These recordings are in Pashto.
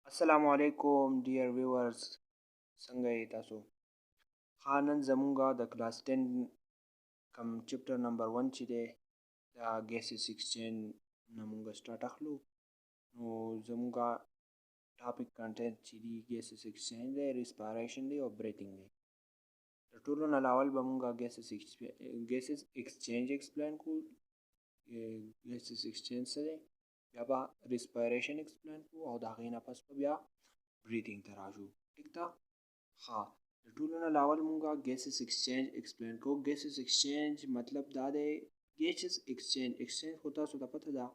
Assalamualaikum dear viewers څنګه یې تاسو نن زمونږه د کلاس 10 کم چپټر نمبر 1 چې دی دا ګیسز ایکسچینج نه مونږ سٹارټ اخلو نو زمونږه ټاپک کنټینټ چې دی ګیسز ایکسچینج دی ریسپایریشن دی او بریتینګ دی د ټولو نه اول به مونږه ګیسز ایکسچینج ایکسپلین کو ګیسز ایکسچینج څه دی بیا به ریسپایریشن ایکسپلین کو او د هغې نه پس به بیا بریتینګ ته راځو ټیک ده ها د ټولو نه اول مونږه ګیسز ایکسچینج ایکسپلین کو ګیسز ایکسچینج مطلب دا دی ګیسز ایکسچینج خو تاسو ته پته ده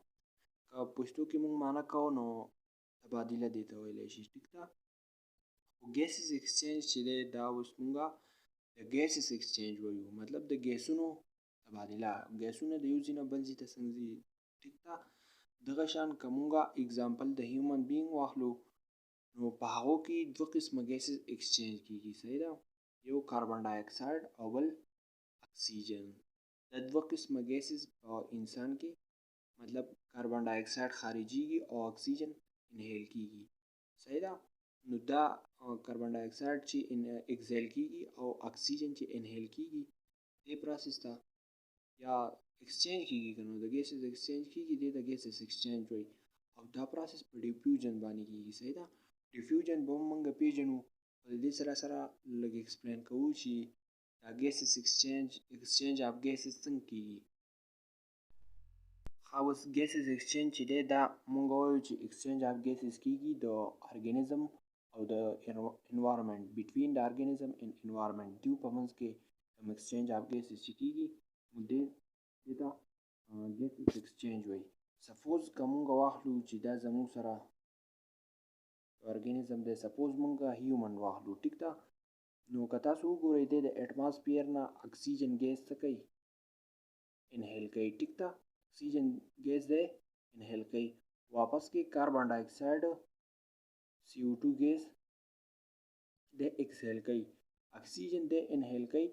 که پښتو کې مونږ معنا کوو نو تبادله دې ته ویلی شي ټیک ده خو ګیسز ایکسچینج چې دی دا اوس مونږه د ګیسز ایکسچینج وایو مطلب د ګیسونو تبادله ګیسونه د یو ځای نه بل ځای ته څنګه ځي ټیک ده دغه شان که مونږه اګزامپل د هیومن بینګ واخلو نو په هغو کې دوه قسمه ګیسز ایکسچینج کیږي صحیح ده یو کاربن ډای اکساید او بل اکسیجن دا دوه قسمه ګیسز په انسان کې مطلب کاربن ډای اکساید خارجيږي او اکسیجن انهیل کیږي صحیح ده نو دا کاربن ډای اکساید چې اکسهیل کیږي او اکسیجن چې انهیل کیږي دې پروسس ته یا ایکسچینج کیږي کنه د ګیسز ایکسچینج کیږي د ګیسز ایکسچینج وایي او دا پروسس په ډیفیوژن باندې کیږي صحیح ده ډیفیوژن به موږ پیژنو په دې سره لږ ایکسپلین کوو چې دا ګیسز ایکسچینج اف ګیسز څنګه کیږي اوس ګیسز ایکسچینج چې دی دا موږ وایو چې ایکسچینج اف ګیسز کیږي د ارګانیزم او د انوایرمنټ بټوین د ارګانیزم ان انوایرمنټ دوی په منځ کې کوم ایکسچینج اف ګیسز چې کیږي نو دې ته ګیسز ایکسچینج وایي سپوز که موږ واخلو چې دا زموږ سره ارګانیزم دی سپوز موږ هیومن واخلو ټیک ده نو که تاسو وګورئ د اټماسفیر نه اکسیجن ګیس څه کوي انهیل کوي ټیک ده اکسیجن ګیس دی انهیل کوي واپس کې کاربن ډای اکساید CO2 ګیس دی ایکسهیل کوي اکسیجن دی انهیل کوي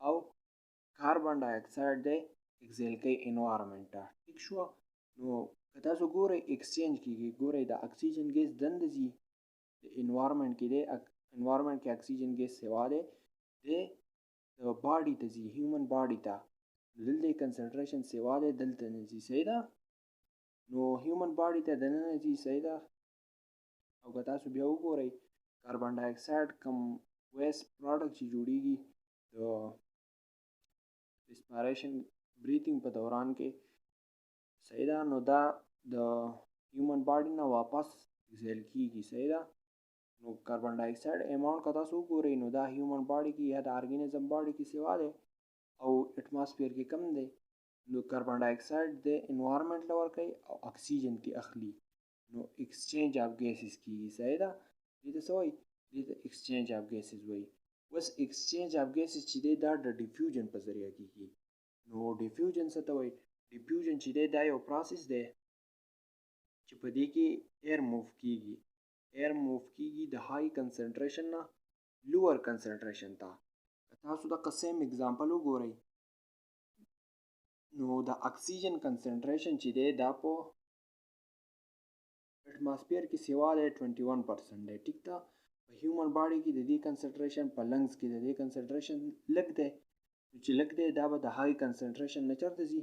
او کاربن ډای اکساید دی ایکسهیل کوي انوایرمنټ ته ټیک شو نو که تاسو ګورئ ایکسچینج کیږي ګورئ د اکسیجن ګیس دنده ځي د انوایرمنټ کې دی انوایرمنټ کې اکسیجن ګیس سوا دی د باډي ته ځي هیومن باډي ته دلته کنسنټریشن سوا دی دلته نه ځي صحیح ده نو هیومن باډي ته دننه ځي صحیح ده او که تاسو بیا وګورئ کاربن ډای اکساید کم ویسٹ پروډکټ چې جوړیږي د ریسپایریشن بریتینګ په دوران کې صحیح ده نو دا د هیومن باډي نه واپس ایکسهیل کیږي صحیح ده نو کاربن ډای اکساید اماونټ که تاسو وګورئ نو دا هیومن باډي کې یا د ارګانیزم باډي کې سوا دی او اټماسفیر کې کم دی نو کاربن ډای اکساید د انوایرمنټ له ورکوي او اکسیجن کې اخلي نو ایکسچینج اف ګیسز کیږي صحیح ده دې ته څه وایي دې ته ایکسچینج اف ګیسز وایي اوس ایکسچینج اف ګیسز چې دی دا د ډیفیوژن په ذریعه کیږي نو ډیفیوژن څه ته وایي ډیفیوژن چې دی دا یو پروسس دی چې په دې کې ایر موو کیږي د های کنسنټریشن نه لوور کنسنټریشن ته تاسو د قسم اگزامپل وګورئ نو د اکسیجن کنسنټریشن چې دی دا په اټماسفیر کې سوا دی 21% دی ټیک ده په هیومن باډي کې د دې کنسنټریشن په لنګز کې د دې کنسنټریشن لږ دی چې لږ دی دا به د های کنسنټریشن نه چېرته ځي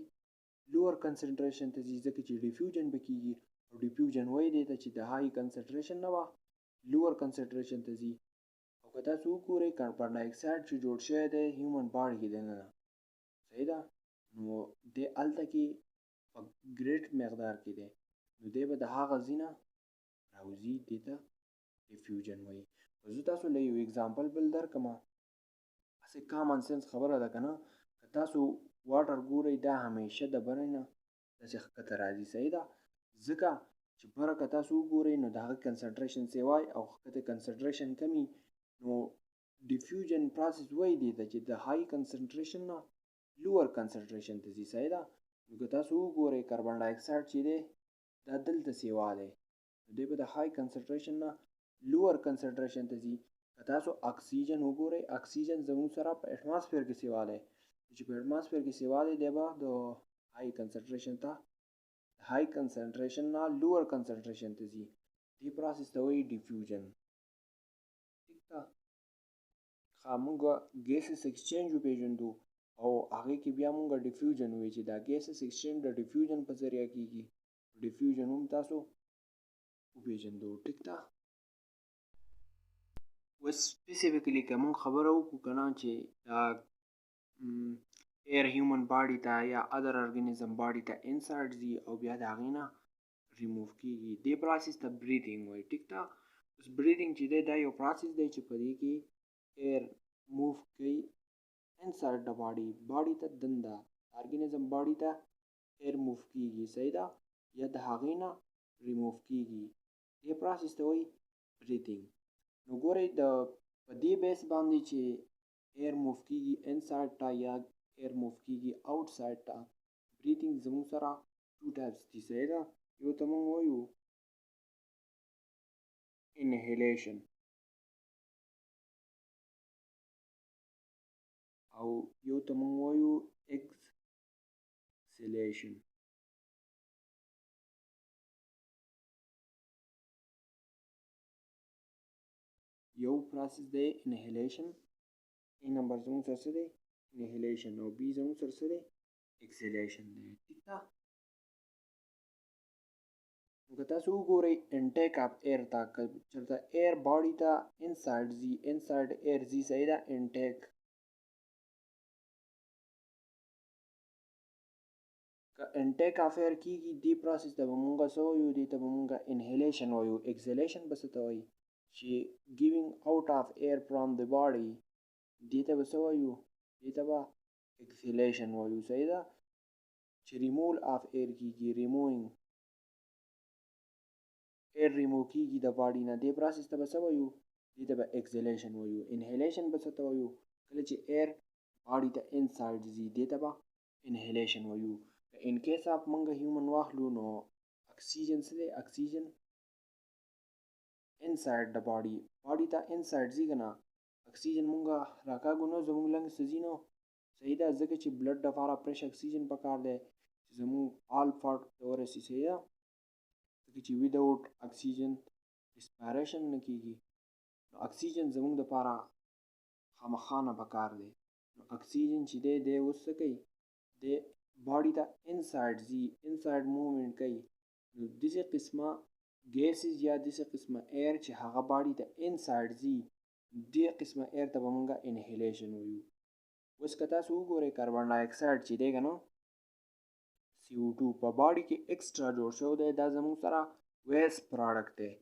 لوور کنسنټریشن ته ځي ځکه چې ډیفیوژن به کیږي او ډیفیوژن وایي دی ته چې د های کنسنټریشن نه به لوور کنسنټریشن ته ځي او که تاسو وګورئ کاربن ډای اکساید چې جوړ شوی دی هیومن باډي کې دننه صحیح ده نو دی هلته کې په ګریټ مقدار کې دی نو دی به د هغه ځای نه راوځي دې ته ډیفیوژن وایي خو زه تاسو له یو اګزامپل بل درکړمه هسې کامن سنس خبره ده که نه که تاسو واټر ګورئ دا همیشه د بره نه داسې ښکته راځي صحیح ده ځکه چې بره که تاسو وګورئ نو د هغه کنسنټریشن سیوای او ښکته کنسنټریشن کمي نو ډیفیوژن پروسس وایي دې ته چې د های کنسنټریشن نه لوور کنسنټریشن ته ځي صحیح ده نو که تاسو وګورئ کاربن ډای اکساید چې دی دا دلته سیوا دی نو دی به د های کنسنټریشن نه لوور کنسنټریشن ته ځي که تاسو اکسیجن وګورئ اکسیجن زموږ سره په اټماسفیر کې سیوا دی چې په اټماسفیر کې سیوا دی دی به د های کنسنټریشن ته های کنسنټریشن نه لوور کنسنټریشن ته ځي دې پروسس ته وایي ډیفیوژن. ٹھیک ده. موږ ګیسز ایکسچینج وپېژندو او هغې کې بیا موږ ډیفیوژن وایي چې دا ګیسز ایکسچینج د ډیفیوژن په ذریعه کېږي. ډیفیوژن هم تاسو وپېژندو. ټیک ده. اوس سپیسیفیکلی که موږ خبره وکړو که نه چې دا ایر هیومن باډي ته یا ادر ارګنیزم باډي ته انسایډ ځي او بیا د هغې نه ریموف کېږي. دې پروسس ته بریدینګ وایي. ټیک ده. اوس بریدینګ چې دی دا یو پروسس دی چې په دې کې ایر موف کوي انسایډ د باډي. باډي ته دنده ارګنیزم باډي ته ایر موف کېږي. صحیح ده. یا د هغې نه ریموف کېږي. دې پروسس ته وایي بریدینګ. نو ګورئ په دې بیس باندې چې ایر موف کېږي انسایډ ته یا ایر موف کېږي آوټ سایډ ته. بریدینګ زموږ سره ټو ټایپس دي. صحیح ده. یو ته موږ وایو انهیلیشن او یو ته موږ وایو اکسلیشن. یو پروسس دی انهیلیشن. ای نمبر زموږ سره څه دی انهیلیشن او بی زموږ سره څه دی اکسلیشن دی. ٹھیک ده. که تاسو وګورئ انټیک اف ایر ته که چېرته ایر باډي ته انسایډ ځي انسایډ ایر ځي. صحیح ده. انټیک که انټیک اف ایر کېږي دې پروسس ته به مونږ څه وایو دې ته به مونږ انهیلیشن وایو. اکسلیشن به څه ته وایي چې ګیوینګ آوټ اف ایر فرام د باډي دې ته به څه وایو دې ته به اکسلیشن وایو. صحیح ده. چې ریمول اف ایر کېږي ریموینګ ایر ریموو کېږي د باډي نه دې پروسس ته به څه وایو دې ته به اکسلیشن وایو. انهیلیشن به څه ته وایو کله چې ایر باډي ته انسایډ ځي دې ته به انهیلیشن وایو. ان کیس اف موږ هیومن واخلو نو اکسیجن څه دی اکسیجن انسایډ د باډي باډي ته انسایډ ځي که نه اکسیجن موږ راکاږو نو زموږ لنګس ته ځي نو. صحیح ده. ځکه چې بلډ دپاره فرش اکسیجن پکار دی چې زموږ آل پارټ ته ورسي. صحیح ده. ځکه چې ویداوټ اکسیجن ریسپایریشن نه کېږي. نو اکسیجن زموږ دپاره خامخا نه پکار دی. نو اکسیجن چې دی دی اوس څه کوي دی باډي ته انسایډ ځي انسایډ موومنټ کوي. نو داسې قسمه ګیسز یا داسې قسمه ایر چې هغه باډي ته انسایډ ځي دې قسمه ایر ته به مونږ انهیلیشن وایو. اوس که تاسو وګورئ کاربن ډای اکسایډ چې دی که نه CO2 په باډي کې ایکسټرا جوړ شوی دی دا زموږ سره ویسټ پراډکټ دی.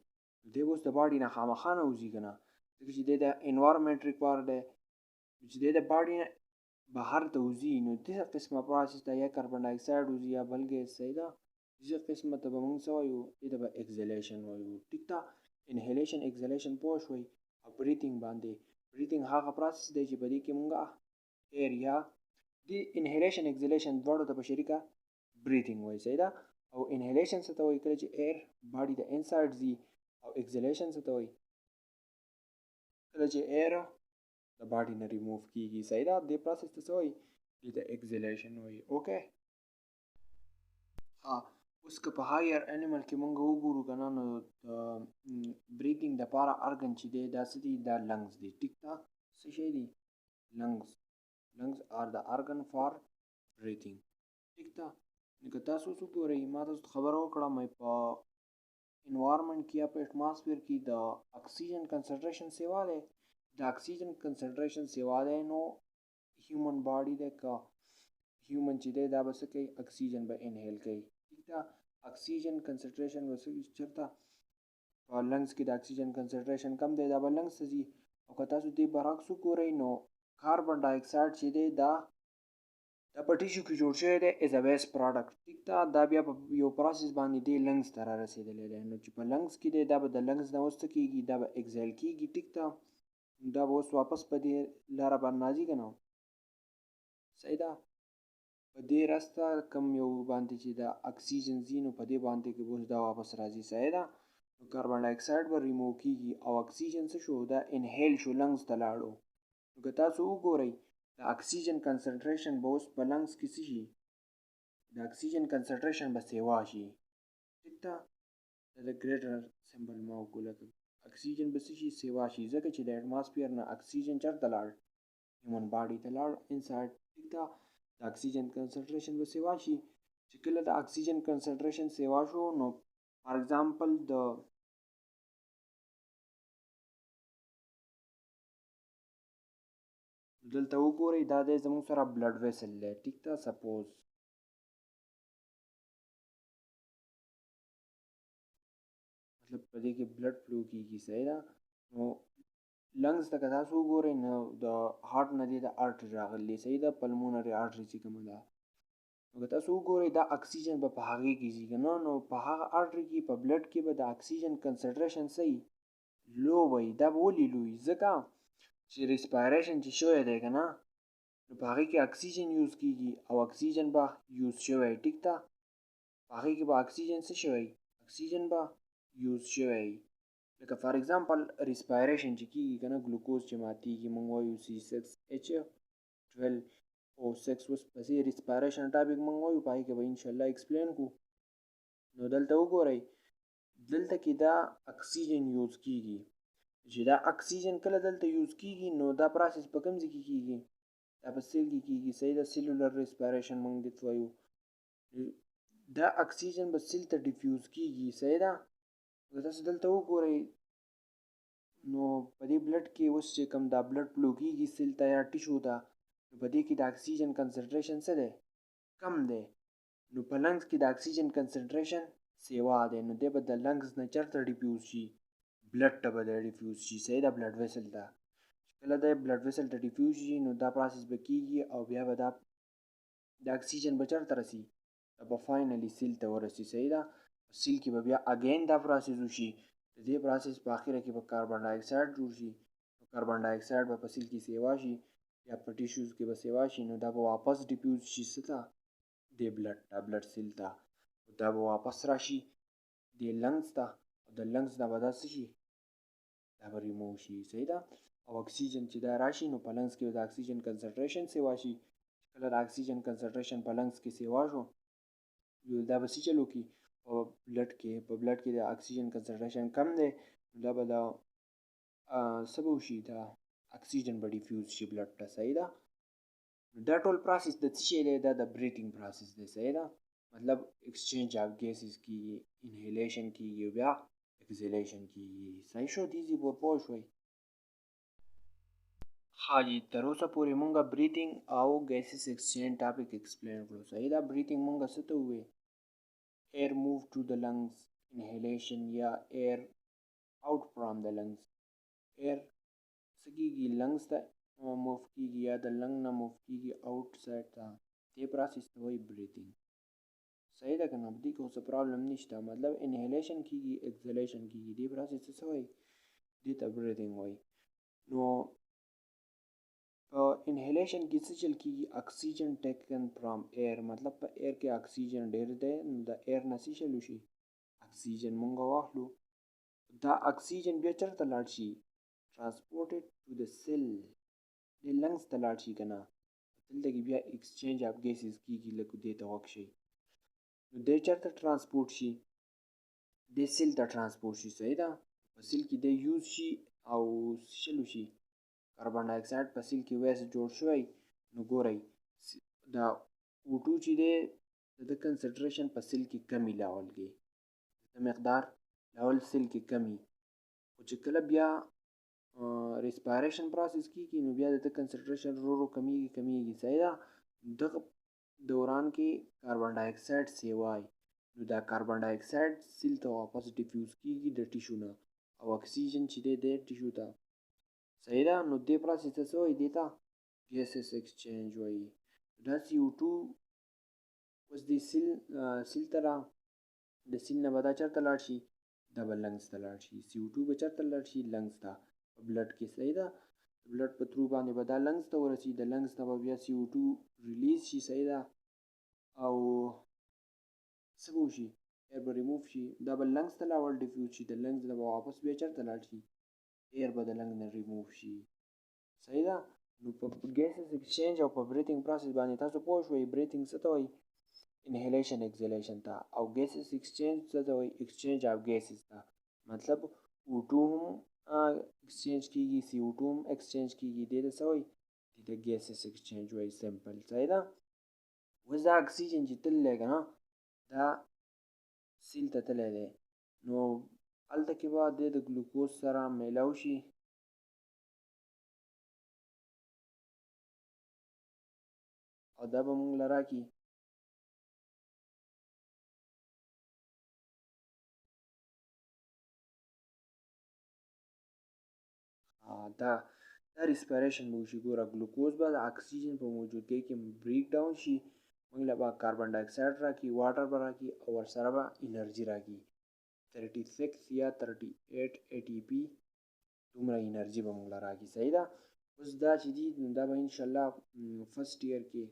دی اوس د باډي نه خامخا نه وځي که نه ځکه چې دی د انوایرمنټ ریکوار دی چې دی د باډي نه بهر ته وځي نو دغه قسمه پروسس ته یا کاربن ډای اکسایډ وځي یا بل ګیس. صحیح ده. دغه قسمه ته به مونږ څه وایو دې ته به اکسلیشن وایو. ټیک ده. انهیلیشن اکسلیشن پوه شوئ. او بریتینګ باندې بریتینګ هغه پروسس دی چې په دې کې مونږ ایر یا د انهیلیشن اکسلیشن دواړو ته په شریکه بریتینګ وایي. صحیح ده. او انهیلیشن څه ته وایي کله چې ایر باډي ته انسایډ ځي او اکسلیشن څه ته وایي کله چې ایر د باډي نه ریموف کېږي. صحیح ده. دې پروسس ته څه وایي دې ته اکسلیشن وایي. اوکې. ها اوس که په هایر انیمل کې مونږ وګورو که نه نو د بریتینګ دپاره ارګن چې دی دا څه دي دا لنګز دي. ټیک ده. څه شی دي لنګز آر د ارګن فار بریتینګ. ټیک ده. لکه تاسو اوس وګورئ ما تاسو ته خبره وکړه په انوایرمنټ کې یا په اټماسفیر کې د اکسیجن کنسنټریشن سیوا دی د اکسیجن کنسنټریشن سیوا دی نو هیومن باډي دی که هیومن چې دی دا به څه کوي اکسیجن به انهیل کوي. ټیک ده. اکسیجن کنسنټریشن به څه چېرته په لنګس کې د اکسیجن کنسنټریشن کم دی دا به لنګس ته ځي. او که تاسو دې برعکس وګورئ نو کاربن ډای اکسایډ چې دی دا په ټیشو کې جوړ شوی دی از ا ویسټ پراډکټ. ټیک ده. دا بیا په یو پروسس باندې دی لنګس ته را رسېدلی دی. نو چې په لنګس کې دی دا به د لنګس نه اوس څه کېږي دا به اکزایل کېږي. ټیک ده. دا به اوس واپس په دې لاره باندې راځي که نه. صحیح ده. په دې راسته کم یو باندې چې د اکسیجن ځي نو په دې باندې کې اوس دا واپس راځي. صحیح ده. نو کاربن ډای اکسایډ به ریموو کېږي او اکسیجن څه شو دا انهیل شو لنګس ته لاړو. نو که تاسو وګورئ د اکسیجن کنسنټریشن به اوس په لنګس کې څه شي د اکسیجن کنسنټریشن به سیوا شي. ټیک ده. د ګریټر سمبل ما وکړو لکه اکسیجن به څه شي سیوا شي ځکه چې د اټماسفیر نه اکسیجن چېرته لاړ هیومن باډي ته لاړ انسایډ ټیک ده د اکسیجن کنسنټریشن به سیوا شي چې کله د اکسیجن کنسنټریشن سیوا شو نو فار ایگزامپل د دلته وګورئ دا دی زموږ سره بلډ ویسل دی ټیک ده سپوز مطلب په دې کې بلډ فلو کیږي صحیح ده نو لنګز ته که تاسو وګورئ نو د هارټ نه دی د ارټري راغلی صحیح ده پلمونري ارټري چې کومه ده نو که تاسو وګورئ دا اکسیجن به په هغې کې ځي که نه نو په هغه ارټري کې په بلډ کې به د اکسیجن کنسنټریشن څه لو وي دا به ولې لو وي ځکه چې ریسپایریشن چې شوی دی که نه نو په هغې کې اکسیجن یوز کیږي او اکسیجن به یوز شوی ټیک ده په هغې کې به اکسیجن څه شوی اکسیجن به یوز شوی لکه فار ایگزامپل ریسپایریشن چې کیږي که نه ګلوکوز چې ماتیږي موږ وایو C6H12O6 اوس پسې ریسپایریشن ټاپک موږ وایو په هغې کې به انشاءالله ایکسپلین کړو نو دلته وګورئ دلته کې دا اکسیجن یوز کیږي چې دا اکسیجن کله دلته یوز کیږي نو دا پروسس په کوم ځای کې کیږي دا په سیل کې کیږي صحیح ده سیلولر ریسپایریشن موږ دې وایو دا اکسیجن به سیل ته ډیفیوز کیږي صحیح ده که تاسو دلته وګورئ نو په دې بلډ کې اوس چې کوم دا بلډ فلو کیږي سیل ته یا ټیشو ته نو په دې کې د اکسیجن کنسنټریشن څه دی کم دی نو په لنګز کې د اکسیجن کنسنټریشن سیوا دی نو دی به د لنګز نه چېرته ډیفیوز شي بلډ ته به دی ډیفیوز شي صحیح ده بلډ ویسل ته کله دی بلډ ویسل ته ډیفیوز شي نو دا پروسس به کیږي او بیا به دا د اکسیجن به چېرته رسي دا به فاینلي سیل ته ورسي صحیح ده سیل کې به بیا اګین دا پروسس وشي د دې پروسس په اخره کې به کاربن ډای اکساید جوړ شي نو کاربن ډای اکساید به په سیل کې سیوا شي یا په ټیشوز کې به سیوا شي نو دا به واپس ډیفیوز شي څه ته دې بلډ ته بلډ سیل ته دا به واپس راشي دې لنګز ته او د لنګز نه به دا څه شي دا به ریموو شي صحیح ده او اکسیجن چې دا راشي نو په لنګز کې د اکسیجن کنسنټریشن سیوا شي کله د اکسیجن کنسنټریشن په لنګز کې سیوا شو دا به څه چل وکړي په بلډ کې د اکسیجن کنسنټریشن کم دی دا به دا څه به وشي دا اکسیجن به ډیفیوز شي بلډ ته صحیح ده دا ټول پروسس د څه شی دی دا د بریتینګ پروسس دی صحیح ده مطلب ایکسچینج اف ګیسز کیږي انهیلیشن کیږي بیا ایکزیلیشن کیږي صحیح شو دیزی پور پوه شوئ ها جی تر اوسه پورې مونږه بریتینګ او ګیسز ایکسچینج ټاپک ایکسپلین کړو صحیح ده بریتینګ مونږه څه ته ووایي air move to the lungs inhalation یا air out from the lungs air څه کیږي lungs ته موف کیږي یا د لنګ نه موف کیږي آوټ سایډ ته دې پروسس ته وایي بریتینګ صحیح ده که نه په دې کې اوس پرابلم نشته مطلب انهیلیشن کیږي ایکزیلیشن کیږي دې پروسس څه وایي دې ته بریتینګ وایي نو په انهیلیشن کې څه چل کیږي اکسیجن ټیکن فرام ایر مطلب په ایر کې اکسیجن ډیر دی نو د ایر نه څه چل وشي اکسیجن مونږ واخلو دا اکسیجن بیا چېرته لاړ شي ټرانسپورټډ ټو د سیل د لنګز ته لاړ شي که نه دلته کې بیا ایکسچینج اف ګیسز کیږي لکه دې ته غوږ شي نو دی چېرته ټرانسپورټ شي دې سیل ته ټرانسپورټ شي صحیح ده په سیل کې دی یوز شي او څه چل وشي کاربن ډای اکساید په سیل کې ویس جوړ شوی نو ګورئ دا O2 چې دی د کنسنټریشن په سیل کې کمی لاول کې د مقدار لاول سیل کې کمی خو چې کله بیا ریسپایریشن پروسس کیږي نو بیا د کنسنټریشن ورو کمیږي صحیح ده دغه دوران کې کاربن ډای اکساید سیوای نو دا کاربن ډای اکساید سیل ته واپس ډیفیوز کیږي د ټیشو نه او اکسیجن چې دی د ټیشو ته صحیح ده نو دې پروسس ته څه وایي دې ته ګیسز ایکسچینج وایي دا CO2 اوس د سیل ته د سیل نه به دا چېرته لاړ شي دا به لنګز ته لاړ شي CO2 به چېرته لاړ شي لنګز ته په بلډ کې صحیح ده بلډ په تھرو باندې به دا لنګز ته ورسي د لنګز نه به بیا CO2 ریلیز شي صحیح ده او څه به وشي ایر به ریموف شي دا به لنګز ته لاول ډیفیوز شي د لنګز نه به واپس بیا چېرته لاړ شي ایر به د لنګ نه ریموف شي صحیح ده نو په ګیسز ایکسچینج او په بریتینګ پروسس باندې تاسو پوه شوئ بریتینګ څه ته وایي inhalation exhalation ته، او gases exchange څه ته وایي exchange of gases ته. مطلب O2 هم exchange کیږي، CO2 هم exchange کیږي، دې ته څه وایي دې ته gases exchange وایي. سمپل صحیح ده. اوس دا اکسیجن چې تللی که نه دا سیل ته تللی دی نو هلته کې به دی د ګلوکوز سره میلاو شي او دا به مونږ له راکړي دا ریسپیریشن به وشي. ګوره ګلوکوز به د اکسیجن په موجودګۍ کې بریک ډاون شي، موږ له به کاربن ډای اکساید راکړي، واټر به راکړي او ورسره به انرژي راکړي. 36 یا 38 ATP دومره انرژي به موږ له راکړي. صحیح ده. اوس دا چې دي نو دا به انشاءالله فرست ایئر کې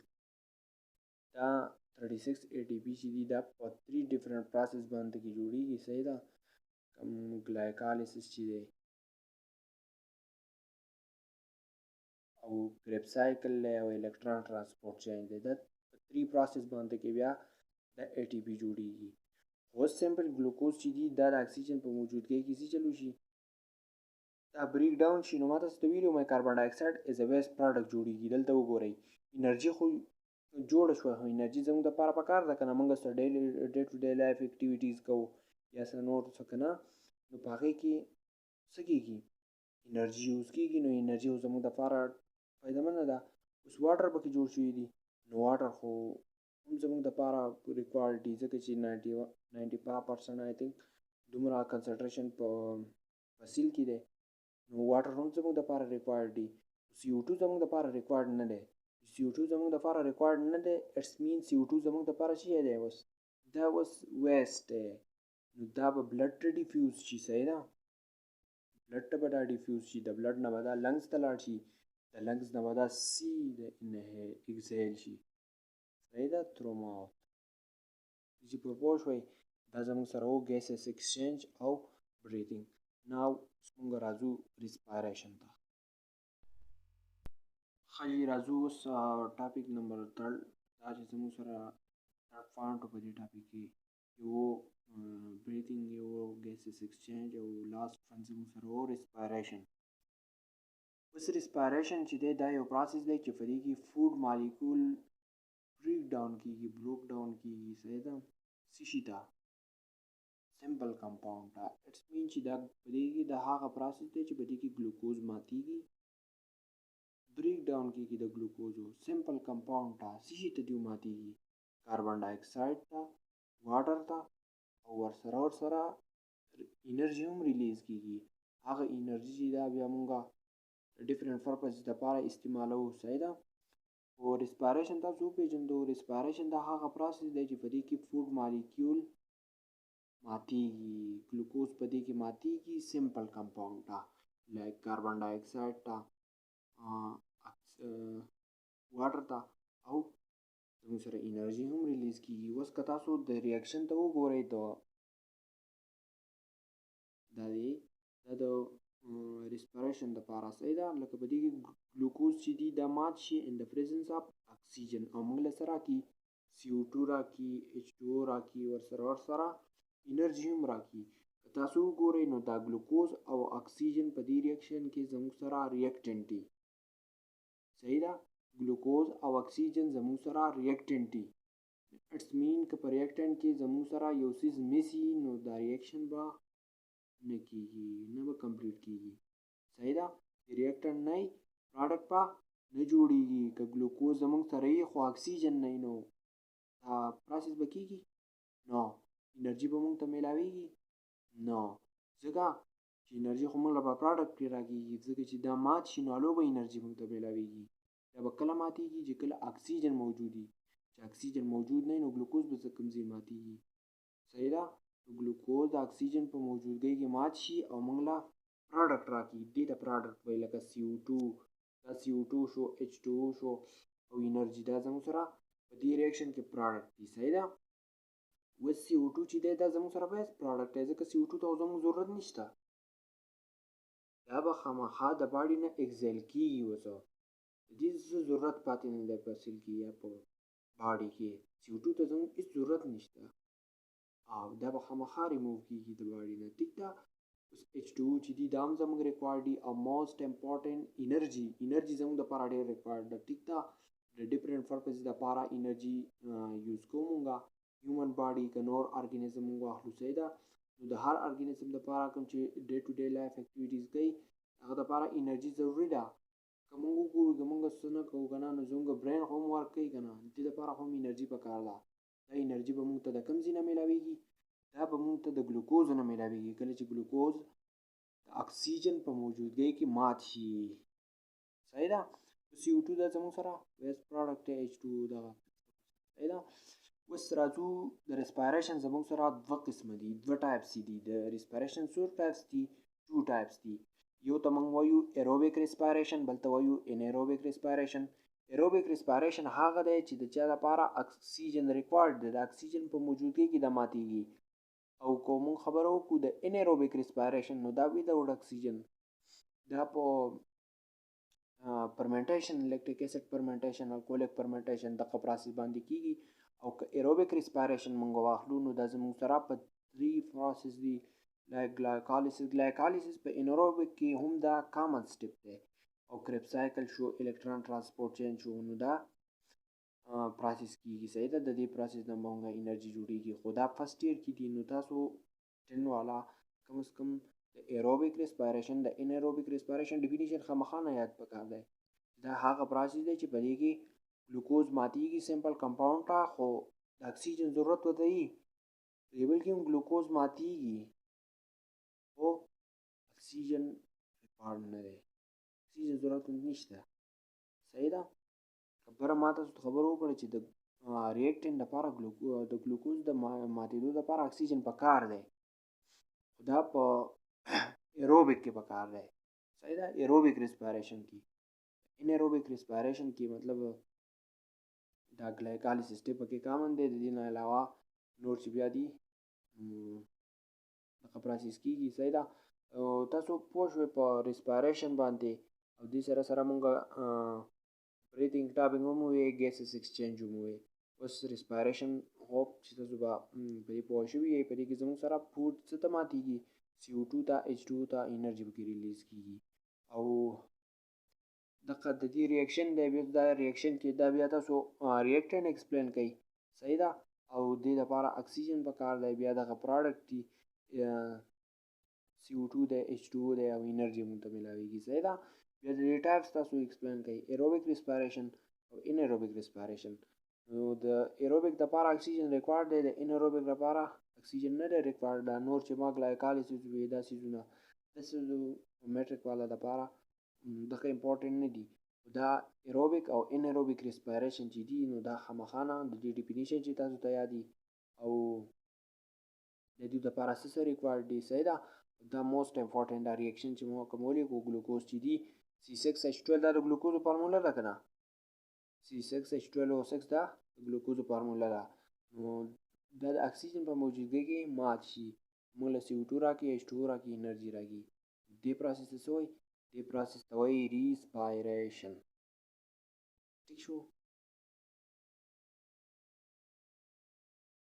دا 36 ATP چې دي دا په 3 ډیفرنٹ پروسس باندې کې جوړیږي. صحیح ده. کوم ګلایکالیسس چې دی او کریب سایکل دی او الکترون ترانسپورټ چین دی، دا په 3 پروسس باندې کې بیا د ATP جوړیږي. اوس سمپل ګلوکوز چې دي دا د اکسیجن په موجودګۍ کې څه چلو شي دا بریک ډاون شي. نو ما تاسو ته ویلي وم کاربن ډای اکساید از ا ویسټ پروډکټ جوړیږي. دلته وګورئ انرژي خو جوړه شوه، خو انرژي زموږ دپاره پکار ده که نه، موږ څه ډے ټو ډے لایف اکټیویټیز کوو یا څه نور څه که نه، نو په هغې کې څه کېږي انرژي یوز کېږي. نو انرژي خو زموږ دپاره فایدهمنده ده. اوس واټر پکې جوړ شوي دي نو واټر خو هم زموږ دپاره ریکوایرډ دي ځکه چې 95% آی تھنک دومره کنسنټریشن په سیل کې دی نو واټر هم زموږ دپاره ریکوایرډ دي. CO2 زموږ دپاره ریکوایرډ نه دی. CO2 زموږ دپاره ریکوایرډ نه دی اټس مین CO2 زموږ دپاره څه شی دی اوس دا اوس ویسټ دی. نو دا به بلډ ته ډیفیوز شي. صحیح ده. بلډ ته به دا ډیفیوز شي، د بلډ نه به دا لنګز ته لاړ شي، د لنګز نه به دا سیده اگزیل شي. صحیح ده. تھرو ماوت چې په پوه شوئ دا زموږ سره و ګیسس ایکسچینج او بریدینګ. ناو موږ راځو ریسپایریشن ته. ښه جي راځو اوس ټاپک نمبر 3 دا چې زموږ سره تھرډ پوینټ په دې ټاپک کې یو بریدینګ یو ګیسس ایکسچینج او لاست پوینټ زموږ سره و ریسپایریشن. اوس ریسپایریشن چې دی دا یو پروسس دی چې په دې کې فوډ مالیکول بریک ډاون کیږي، بروک ډاون کیږي. صحیح ده. څه شي ته سمپل کمپاوند ته. اټس مین چې دا په دې کې د هغه پروسس دی چې په دې کې ګلوکوز ماتیږي، بریک ډاون کیږي د ګلوکوزو سمپل کمپاوند ته. څه شي ته دیو ماتیږي کاربن ډای اکساید ته، واټر ته او ورسره انرژي هم ریلیز کیږي. هغه انرژي چې دا بیا مونږه ډیفرنٹ پرپز دپاره استعمالوو. صحیح ده. او ریسپایریشن تاسو وپېژندو. ریسپایریشن دا هغه پروسس دی چې په دې کې فوډ مالیکول ماتیږي، ګلوکوز په دې کې ماتیږي سمپل کمپاوند ته لایک کاربن ډای اکساید ته، واټر ته او زموږ سره انرژي هم ریلیز کیږي. اوس که تاسو د ریاکشن ته وګورئ دا د ریسپیریشن دپاره. صحیح ده. لکه په دې کې ګلوکوز چې دي دا مات شي ان د پریزنس اف اکسیجن او موږ له څه راکړي CO2 راکړي، H2O راکړي، ورسره انرژي هم راکړي. که تاسو وګورئ نو دا ګلوکوز او اکسیجن په دې ریاکشن کې زموږ سره ریاکټنټ دي. صحیح ده. ګلوکوز او اکسیجن زموږ سره ریاکټنټ دي. اټس مین که په ریاکټنټ کې زموږ سره یو څیز مسي نو دا ریاکشن به نه کیږي، نه به کمپلیټ کیږي. صحیح ده. ریاکټنټ نه وي پروډکټ به نه جوړیږي. که ګلوکوز زموږ سره وي خو اکسیجن نه وي نو دا پروسس به کیږي نه. انرژي به موږ ته میلاویږي نه، ځکه چې انرژي خو موږ له به پروډکټ پرې راکېږي. ځکه چې دا مات شي نو هلو به انرژي موږ ته میلاویږي. دا به کله ماتیږي چې کله اکسیجن موجود وي. چې اکسیجن موجود نه وي نو ګلوکوز به څه کوم ځای ماتیږي. صحیح ده. ګلوکوز د اکسیجن په موجودګۍ کې مات شي او موږ له پروډکټ راکړي. دې ته پروډکټ وایي لکه CO2 دا CO2 شو، H2O شو او انرژي دا زموږ سره په دې ریاکشن کې پروډکټ دي. صحیح ده. اوس CO2 چې دی دا زموږ سره بیس پروډکټ دی ځکه CO2 ته زموږ ضرورت نشته. دا به خامخا د باډي نه اگزیل کیږي. اوس د دې ضرورت پاتې نه دی په سیل کې یا په باډي کې. CO2 ته زموږ هېڅ ضرورت نشته او دا به خامخا ریموو کېږي د باډي نه. ټیک ده. اوس H2O چې دي دا هم زموږ ریکوایر دي او موسټ امپورټنټ انرژي زموږ دپاره ډېر ریکوایر ده. ټیک ده. د ډفرنټ پرپز دپاره انرژي یوز کوو مونږه. هیومن باډي که نور ارګانیزم مونږ واخلو صحیح ده. نو د هر ارګانیزم دپاره کوم چې ډے ټو ډے لایف اکټیویټیز کوي هغه دپاره انرژي ضروري ده. که مونږ وګورو که مونږ څه نه کوو که نه نو زموږ برین خو هم ورک کوي که نه دې دپاره خو هم انرژي پکار ده. دا انرژي به مونږ ته د کوم ځای نه میلاویږي؟ دا به مونږ ته د ګلوکوز نه میلاویږي. کله چې ګلوکوز د اکسیجن په موجودګۍ کې مات شي صحیح ده. CO2 دا زموږ سره ویسټ پروډکټ دی. H2O دغه صحیح ده. اوس راځو د ریسپایریشن زموږ سره دوه قسمه دي، دوه ټایپس دي. د ریسپایریشن څو ټایپس دي؟ 2 ټایپس دي. یو ته موږ وایو ایروبیک ریسپایریشن، بل ته وایو انیروبیک ریسپایریشن. ایروبیک ریسپایریشن هغه دی چې د چا لپاره اکسیجن ریکوایرډ دی، د اکسیجن په موجودګۍ کې د ماتیږي. او که موږ خبره وکړو د انیروبیک ریسپایریشن نو دا وداوټ اکسیجن، دا په فرمنټیشن، لیکټیک اسید فرمنټیشن، الکوهولیک فرمنټیشن دغه پروسس باندې کیږي. او که ایروبیک ریسپایریشن موږ واخلو نو دا زموږ سره په 3 پروسس دي لایک ګلایکالیسس په انیروبیک کې هم دا کامن سټپ دی. او کریبس سایکل شو، الکترون ترانسپورټ چین شو، نو دا پروسس کیږي صحیح ده. د دې پروسس نه موږ انرژي جوړیږي. خو دا فرست ایئر کې دي نو تاسو ټن والا کم از کم د ایروبیک ریسپایریشن د انیروبیک ریسپایریشن ډیفینیشن خامخا نه یاد پکار دی. دا هغه پروسس دی چې په دې کې ګلوکوز ماتیږي سمپل کمپاوند ته، خو د اکسیجن ضرورت ورته وي. لیبل کې هم ګلوکوز ماتیږي خو اکسیجن ریکوایرډ نه دی، اکسیجن ضرورت نشته صحیح ده. خبره ما تاسو ته خبره وکړه چې د ریاکټنټ لپاره د ګلوکوز د ماتېدو لپاره اکسیجن پکار دی، خو دا په ایروبیک کې پکار دی صحیح ده. ایروبیک ریسپایریشن کې، انیروبیک ریسپایریشن کې مطلب دا ګلایکالیسس ټیپ پکې کامن دی. د دې نه علاوه نور چې بیا دي دغه پروسس کېږي صحیح ده. تاسو پوه شوئ په ریسپایریشن باندې. او دې سره سره مونږ بریدینګ ټاپینګ هم ووایي، ګیسز ایکسچینج هم ووایي. اوس ریسپایریشن هوپ چې تاسو به په دې پوه شوي یئ. په دې کې زموږ سره فوډ څه ته ماتېږي؟ CO2 ته، H2O ته انرژي پکې ریلیز کېږي. او دغه د دې ریاکشن دی بیا دا ریاکشن کې دا بیا تاسو ریاکټنټ ایکسپلین کوي صحیح ده. او دې لپاره اکسیجن پکار دی. بیا دغه پروډکټ دي CO2 دی، H2O دی او انرژي مونږ ته میلاویږي صحیح ده. بیا د دې ټایپس تاسو ایکسپلین کوي، ایروبیک ریسپایریشن او انیروبیک ریسپایریشن. نو د ایروبیک دپاره اکسیجن ریکوایرډ دی، د انیروبیک لپاره اکسیجن نه دی ریکوایرډ. دا نور چې ما ګلایکالیسس وي دا څیزونه داسې میټرک والا دپاره دغه امپورټنټ نه دي. دا ایروبیک او انیروبیک ریسپایریشن چې دي نو دا خامخا نه د دې ډیفینیشن چې تاسو ته یاد دي او د دې دپاره څه ریکوایرډ دي صحیح ده. دا موسټ امپورټنټ دا ریاکشن چې موږ کومولی کو ګلوکوز چې دي C6H12 دا د ګلوکوز فارموله ده که نه؟ C6H12O6 دا د ګلوکوز فارموله ده. نو دا د اکسیجن په موجودګۍ کې مات شي، موږ له CO2 راکړي، H2O راکړي، انرژي راکړي. دې پروسس ته څه وایي؟ دې پروسس ته وایي ریسپایریشن. ٹھیک شو.